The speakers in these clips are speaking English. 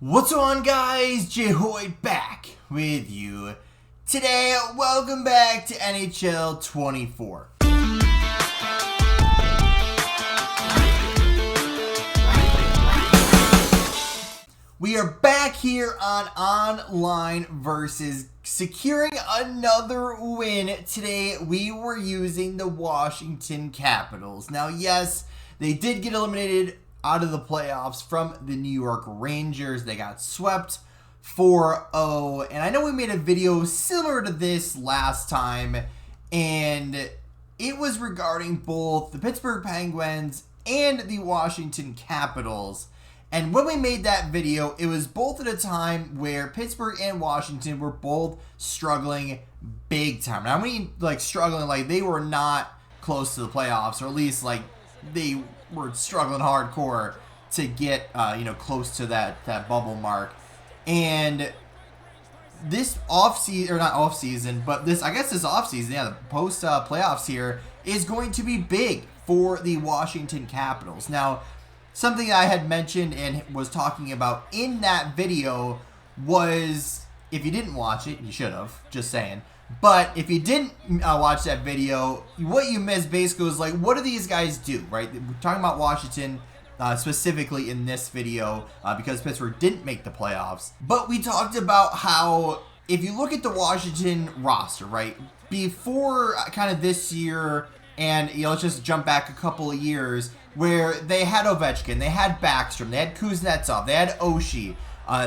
What's on, guys? J-Hoy back with you today. Welcome back to NHL 24. We are back here on Online versus securing another win. Today we were using the Washington Capitals. Now, yes, they did get eliminated out of the playoffs from the New York Rangers. They got swept 4-0. And I know we made a video similar to this last time, and it was regarding both the Pittsburgh Penguins and the Washington Capitals. And when we made that video, it was both at a time where Pittsburgh and Washington were both struggling big time. Now, I mean, struggling, like they were not close to the playoffs, or at least like they were struggling hardcore to get close to that bubble mark. And this off-season, or not off-season, but this off-season, the post playoffs here is going to be big for the Washington Capitals. Now, something I had mentioned and was talking about in that video was, if you didn't watch it, you should have, just saying. But if you didn't watch that video, what you missed basically was like, what do these guys do, right? We're talking about Washington specifically in this video because Pittsburgh didn't make the playoffs. But we talked about how, if you look at the Washington roster, right, before kind of this year, and let's just jump back a couple of years, where they had Ovechkin, they had Backstrom, they had Kuznetsov, they had Oshie,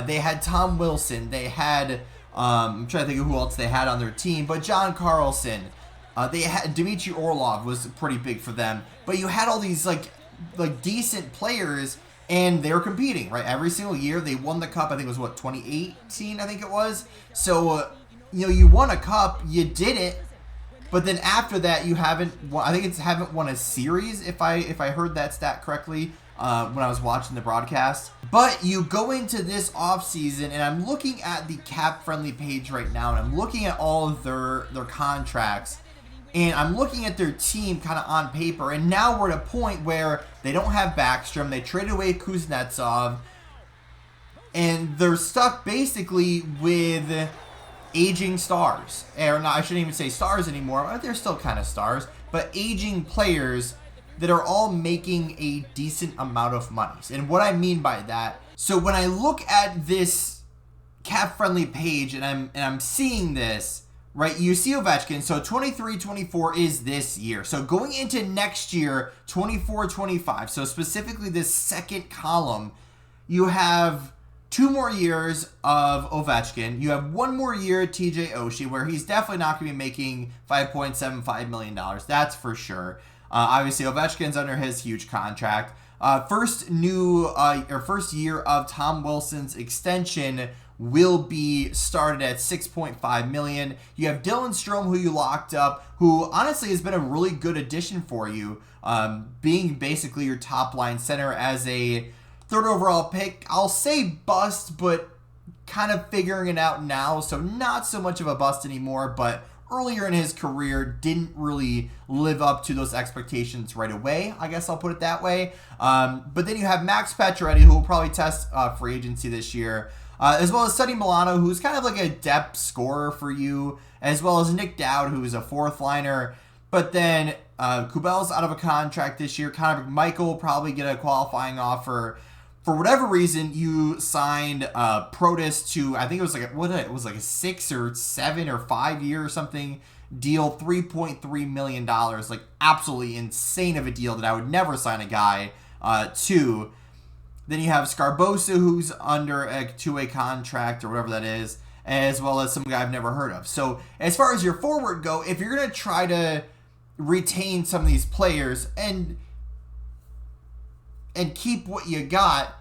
they had Tom Wilson, they had I'm trying to think of who else they had on their team, but John Carlson, they had Dmitry Orlov was pretty big for them. But you had all these like decent players, and they were competing, right? Every single year they won the cup. I think it was 2018, I think it was. So you won a cup, you did it, but then after that you haven't won, I think it's haven't won a series, if I heard that stat correctly when I was watching the broadcast. But you go into this offseason, and I'm looking at the cap-friendly page right now, and I'm looking at all of their contracts, and I'm looking at their team kind of on paper, and now we're at a point where they don't have Backstrom, they traded away Kuznetsov, and they're stuck basically with aging stars. Or not, I shouldn't even say stars anymore, they're still kind of stars, but aging players that are all making a decent amount of money. And what I mean by that, so when I look at this cap-friendly page and I'm seeing this, right, you see Ovechkin, so 23-24 is this year. So going into next year, 24-25, so specifically this second column, you have 2 more years of Ovechkin. You have 1 more year at TJ Oshie, where he's definitely not going to be making $5.75 million. That's for sure. Obviously, Ovechkin's under his huge contract. First year of Tom Wilson's extension will be started at $6.5 million. You have Dylan Strome, who you locked up, who honestly has been a really good addition for you, being basically your top line center as a 3rd overall pick. I'll say bust, but kind of figuring it out now, so not so much of a bust anymore, but earlier in his career didn't really live up to those expectations right away, I guess I'll put it that way. But then you have Max Pacioretty, who will probably test free agency this year, as well as Sonny Milano, who's kind of like a depth scorer for you, as well as Nick Dowd, who is a 4th liner. But then Kubel's out of a contract this year. Connor McMichael will probably get a qualifying offer. For whatever reason, you signed Protus to, I think it was like a 6 or 7 or 5 year or something deal, $3.3 million. Like, absolutely insane of a deal that I would never sign a guy to. Then you have Scarbosa, who's under a 2-way contract or whatever that is, as well as some guy I've never heard of. So as far as your forward go, if you're going to try to retain some of these players and keep what you got,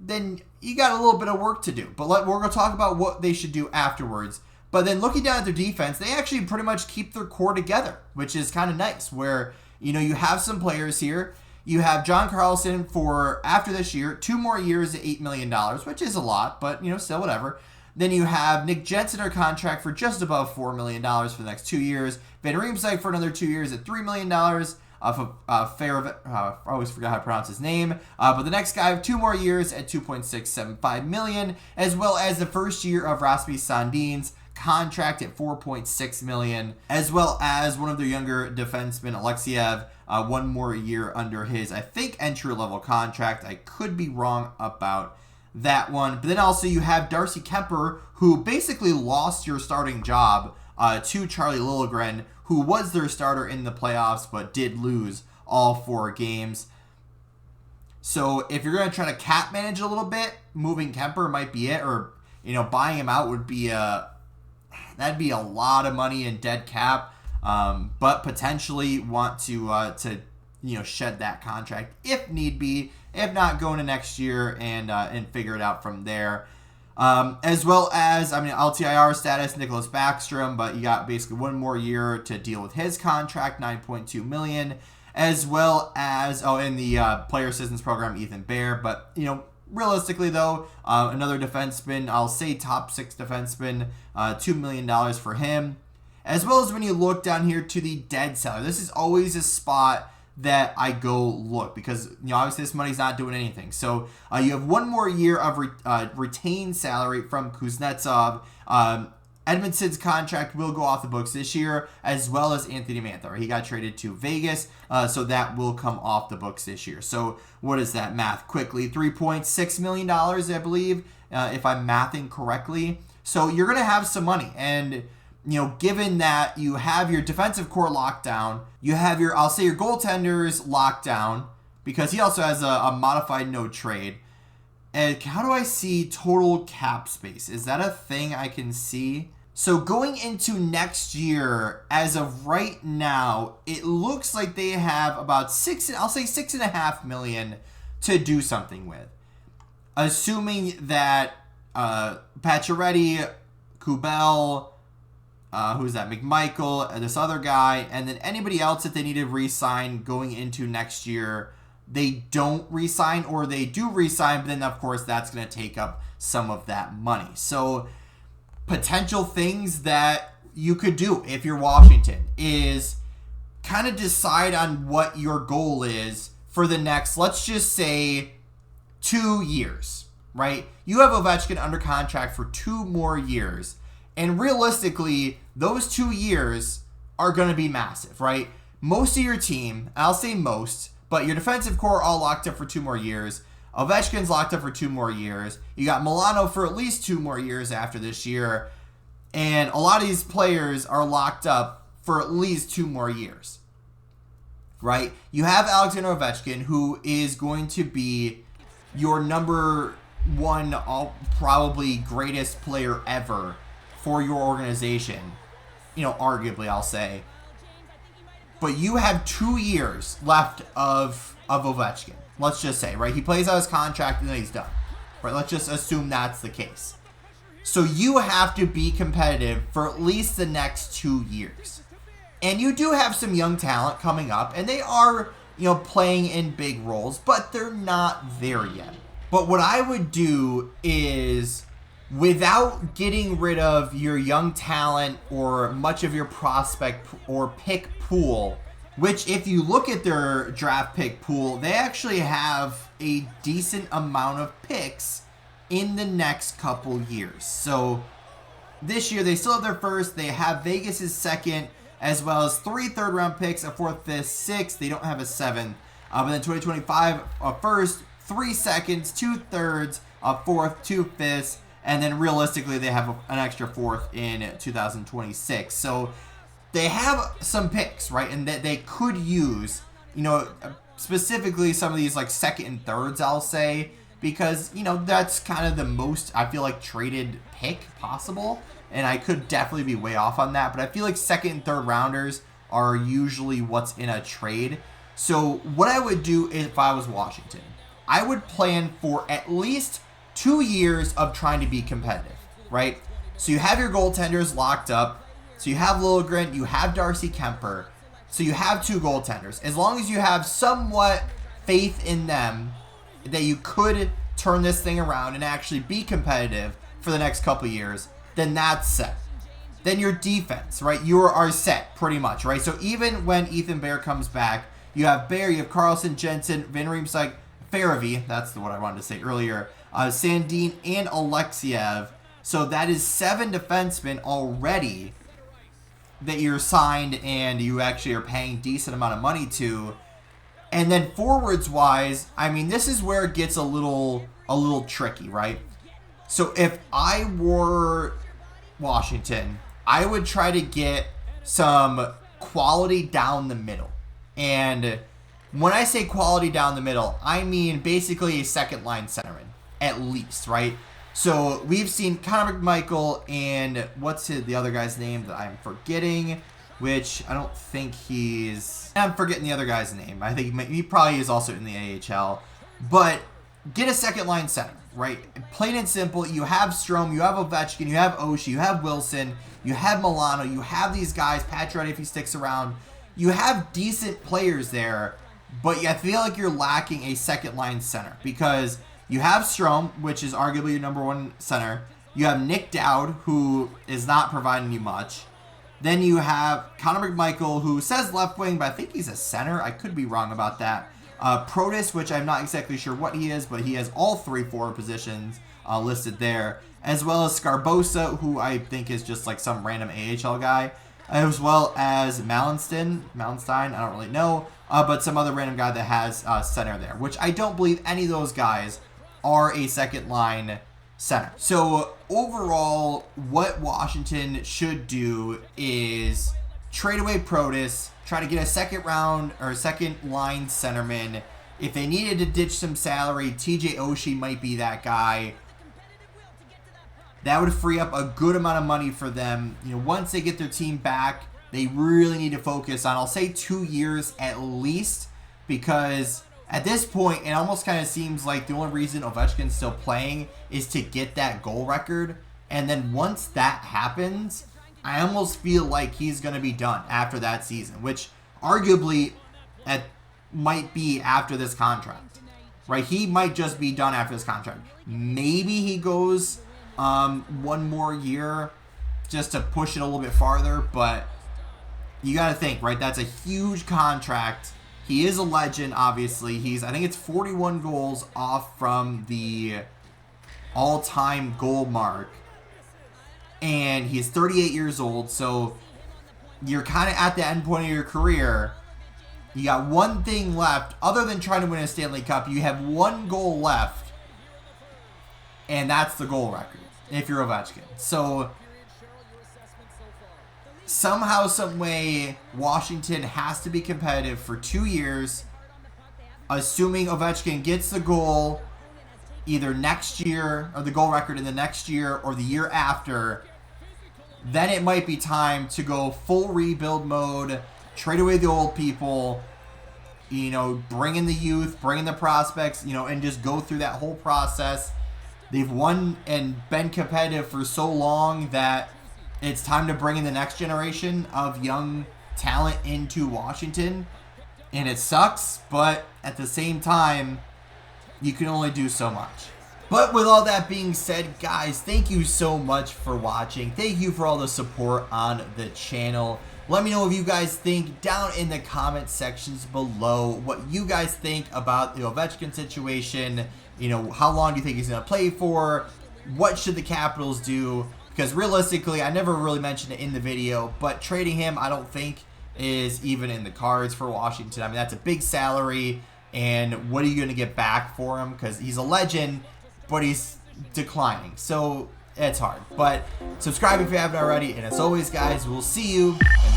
then you got a little bit of work to do. But we're going to talk about what they should do afterwards. But then looking down at their defense, they actually pretty much keep their core together, which is kind of nice, where, you have some players here. You have John Carlson for, after this year, 2 more years at $8 million, which is a lot, but, still whatever. Then you have Nick Jensen, our contract for just above $4 million for the next 2 years. Van Riemsdyk for another 2 years at $3 million. I always forgot how to pronounce his name. But the next guy, 2 more years at $2.675 million, as well as the first year of Rasmus Sandin's contract at $4.6 million, as well as one of their younger defensemen, Alexiev, 1 more year under his, I think, entry-level contract. I could be wrong about that one. But then also you have Darcy Kuemper, who basically lost your starting job to Charlie Lilligren, who was their starter in the playoffs but did lose all 4 games. So if you're going to try to cap manage a little bit, moving Kuemper might be it, or buying him out would be that'd be a lot of money in dead cap. But potentially want to shed that contract if need be. If not, go into next year and figure it out from there. As well as, LTIR status, Nicholas Backstrom, but you got basically 1 more year to deal with his contract, $9.2 million, as well as, in the player assistance program, Ethan Bear. But, realistically, though, another defenseman, I'll say top 6 defenseman, $2 million for him. As well as when you look down here to the dead salary. This is always a spot that I go look because, obviously this money's not doing anything. So you have 1 more year of retained salary from Kuznetsov. Edmondson's contract will go off the books this year, as well as Anthony Mantha. He got traded to Vegas, so that will come off the books this year. So what is that math quickly? $3.6 million, I believe, if I'm mathing correctly. So you're going to have some money. And, given that you have your defensive core locked down, you have your goaltenders locked down, because he also has a modified no trade. And how do I see total cap space? Is that a thing I can see? So going into next year, as of right now, it looks like they have about $6.5 million to do something with. Assuming that Pacioretty, Kubel, who's that? McMichael, this other guy, and then anybody else that they need to re-sign going into next year, they don't re-sign, or they do re-sign, but then of course that's going to take up some of that money. So potential things that you could do if you're Washington is kind of decide on what your goal is for the next, let's just say, 2 years, right? You have Ovechkin under contract for 2 more years. And realistically, those 2 years are going to be massive, right? Most of your team, I'll say most, but your defensive core all locked up for 2 more years. Ovechkin's locked up for 2 more years. You got Milano for at least 2 more years after this year. And a lot of these players are locked up for at least 2 more years, right? You have Alexander Ovechkin, who is going to be your number 1, probably greatest player ever for your organization, arguably, I'll say. But you have 2 years left of Ovechkin. Let's just say, right? He plays out his contract and then he's done. Right? Let's just assume that's the case. So you have to be competitive for at least the next 2 years. And you do have some young talent coming up, and they are, playing in big roles, but they're not there yet. But what I would do is, without getting rid of your young talent or much of your prospect or pick pool, which if you look at their draft pick pool, they actually have a decent amount of picks in the next couple years. So this year they still have their first, they have Vegas's second, as well as 3 third-round picks, a 4th, 5th, 6th. They don't have a 7th. But then 2025, a first, 3 seconds, 2 thirds, a 4th, 2 5ths, and then realistically they have an extra 4th in 2026. So they have some picks, right? And that they could use, specifically some of these like 2nd and 3rds, I'll say, because, that's kind of the most, I feel like, traded pick possible. And I could definitely be way off on that, but I feel like 2nd and 3rd rounders are usually what's in a trade. So what I would do if I was Washington, I would plan for at least 2 years of trying to be competitive, right? So you have your goaltenders locked up. So you have Liljegren, you have Darcy Kuemper. So you have 2 goaltenders. As long as you have somewhat faith in them that you could turn this thing around and actually be competitive for the next couple years, then that's set. Then your defense, right? You are set pretty much, right? So even when Ethan Bear comes back, You have Bear, you have Carlson, Jensen, Van Riemsdyk, Farabee, that's what I wanted to say earlier, Sandin, and Alexiev. So that is 7 defensemen already that you're signed and you actually are paying decent amount of money to. And then forwards wise, I mean, this is where it gets a little tricky, right? So if I were Washington, I would try to get some quality down the middle. And when I say quality down the middle, I mean basically a second line centerman, at least, right? So we've seen Connor McMichael and what's the other guy's name that I'm forgetting, which I don't think I'm forgetting the other guy's name. I think he probably is also in the AHL. But get a second line center, right? Plain and simple, you have Strome, you have Ovechkin, you have Oshie, you have Wilson, you have Milano, you have these guys, Pacioretty if he sticks around. You have decent players there, but I feel like you're lacking a second line center because you have Strome, which is arguably your number one center. You have Nick Dowd, who is not providing you much. Then you have Connor McMichael, who says left wing, but I think he's a center. I could be wrong about that. Protas, which I'm not exactly sure what he is, but he has all 3 forward positions listed there, as well as Scarbosa, who I think is just like some random AHL guy, as well as Mallenstein, I don't really know, but some other random guy that has center there, which I don't believe any of those guys are a second line center. So overall, what Washington should do is trade away Protas, try to get a second round or second line centerman. If they needed to ditch some salary, TJ Oshie might be that guy. That would free up a good amount of money for them. You know, once they get their team back, they really need to focus on, I'll say 2 years at least, because at this point, it almost kind of seems like the only reason Ovechkin's still playing is to get that goal record. And then once that happens, I almost feel like he's going to be done after that season, which arguably might be after this contract, right? He might just be done after this contract. Maybe he goes 1 more year just to push it a little bit farther, but you got to think, right? That's a huge contract. He is a legend, obviously. I think it's 41 goals off from the all-time goal mark. And he's 38 years old, so you're kind of at the end point of your career. You got one thing left. Other than trying to win a Stanley Cup, you have 1 goal left. And that's the goal record, if you're Ovechkin. So somehow, some way, Washington has to be competitive for 2 years, assuming Ovechkin gets the goal either next year, or the goal record in the next year, or the year after. Then it might be time to go full rebuild mode, trade away the old people, you know, bring in the youth, bring in the prospects, you know, and just go through that whole process. They've won and been competitive for so long that it's time to bring in the next generation of young talent into Washington. And it sucks, but at the same time, you can only do so much. But with all that being said, guys, thank you so much for watching. Thank you for all the support on the channel. Let me know what you guys think down in the comment sections below. What you guys think about the Ovechkin situation. You know, how long do you think he's going to play for? What should the Capitals do? Because realistically, I never really mentioned it in the video, but trading him, I don't think, is even in the cards for Washington. I mean, that's a big salary, and what are you going to get back for him? Because he's a legend, but he's declining, so it's hard. But subscribe if you haven't already, and as always, guys, we'll see you in the